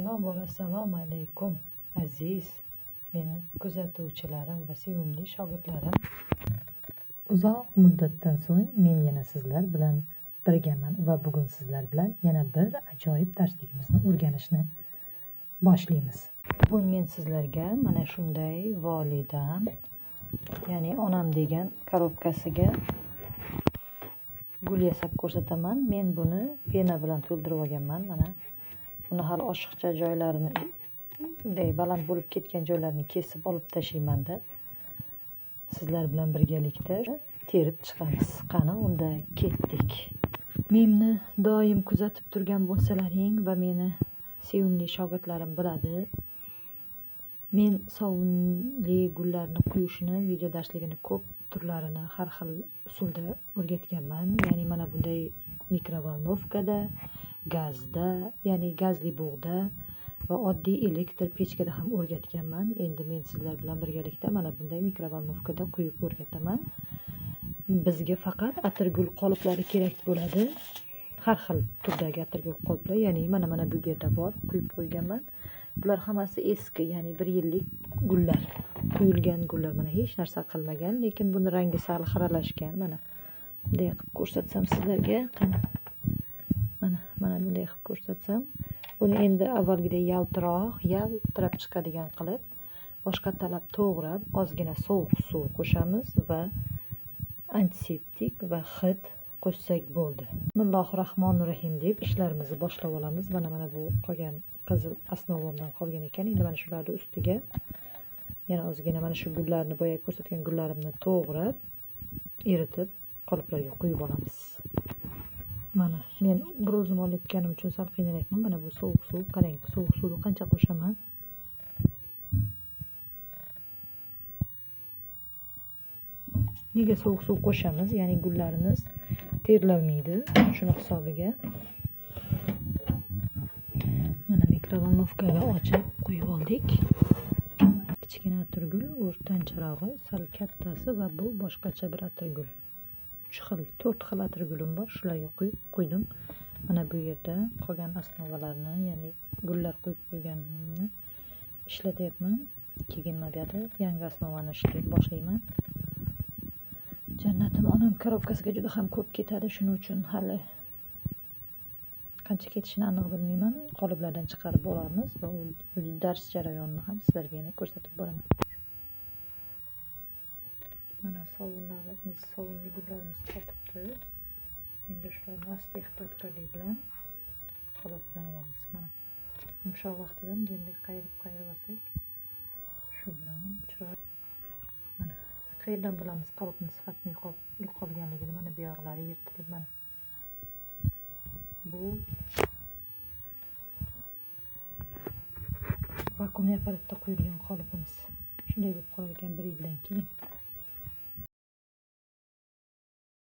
Avvalambor assalomu alaykum aziz meni kuzatuvchilarim va sevimli shogirdlarim. Uzoq muddatdan so'ng men yana sizlar bilan birgaman va bugun sizlar bilan yana bir ajoyib darsligimizni o'rganishni boshlaymiz. Bugun men sizlarga mana shunday volidam, ya'ni onam degan korobkasiga gul yasab ko'rsataman. Men buni pena bilan to'ldirib olganman. Mana buni hali oshiqcha joylarini, baland bo'lib ketgan joylarini kesib olib tashlaymanda sizlar bilan birgalikda terib chiqamiz. Qani unda ketdik. Meni doim kuzatib turgan bo'lsalaring va meni sevimli shogirdlarim biladi. Men sovunli gullarni quyishni, video darsligini ko'p turlarini har xil usulda o'rgatganman. Ya'ni mana bunday mikrovolnovkada, gazda, ya'ni gazli bug'da va oddiy elektr pechkada ham o'rgatganman. Endi men sizlar bilan birgalikda mana bunday mikrovolnovkada quyib o'rgataman. Bizga faqat atirgul qoliplari kerak bo'ladi. Har xil turdagi atirgul qoliplar, ya'ni mana bu yerda bor, quyib qo'yganman. Bular hammasi eski, ya'ni 1 yillik gullar, quyilgan gullar. Mana hech narsa qilmagan, lekin buni rangi sal xiralashgan. Mana bunday qilib ko'rsatsam sizlarga, qani. Mana bunday qilib ko'rsatsam, buni endi avvalgidek yaltirab chiqadigan qilib, boshqa talab to'g'rab, ozgina sovuq suv qo'shamiz va antiseptik va hid qo'shsak bo'ldi. Bismillahirrohmanirrohim deb ishlarimizni boshlab olamiz. Mana bu qolgan qizil osnovamdan qolgan ekan. Endi mana shularni ustiga yana ozgina mana shu gullarni, boya ko'rsatgan gullarimni to'g'rab, eritib qoliplarga quyib olamiz. Mana men bir o'zim olayotganim uchun sal qiynalyapman. Mana bu sovuq suv, qarang, sovuq suvni qancha qo'shaman. Nega sovuq suv qo'shamiz? Ya'ni gullarimiz terlamaydi, shuni hisobiga. Mana mikrovolnovkaga ochib qo'yib oldik. Kichkina atirgul, o'rtancharog'i, sal kattasi va bu boshqacha bir atirgul. 4 xil atirgulim bor, shularga qo'ydim. Mana bu yerda qolgan osnovalarni, ya'ni gullar qo'yib qo'yganimni ishlatyapman. Keyin mana bu yerda yangi osnovani ishlay boshlayman. Jannatim, onam korobkasiga juda ham ko'p ketadi, shuning uchun hali qancha ketishini aniq bilmayman. Qoliplardan chiqarib olamiz va u dars jarayonini ham sizlarga yana ko'rsatib boraman. Mana sovunli gullarimiz qotibdi. Endi shularni asta ehtiyotkorlik bilan qolipdan olamiz. Mana yumshoq vaqtida bunday qayirib olsak, shu bilan chiroyli. Mana qayerdan bilamiz qolipning sifatini yo'qolganligini? Mana bu yoqlari yirtilib, mana bu vakuumli apparatda quyilgan qolipimiz. Shunday bo'lib qolar ekan 1 yildan keyin.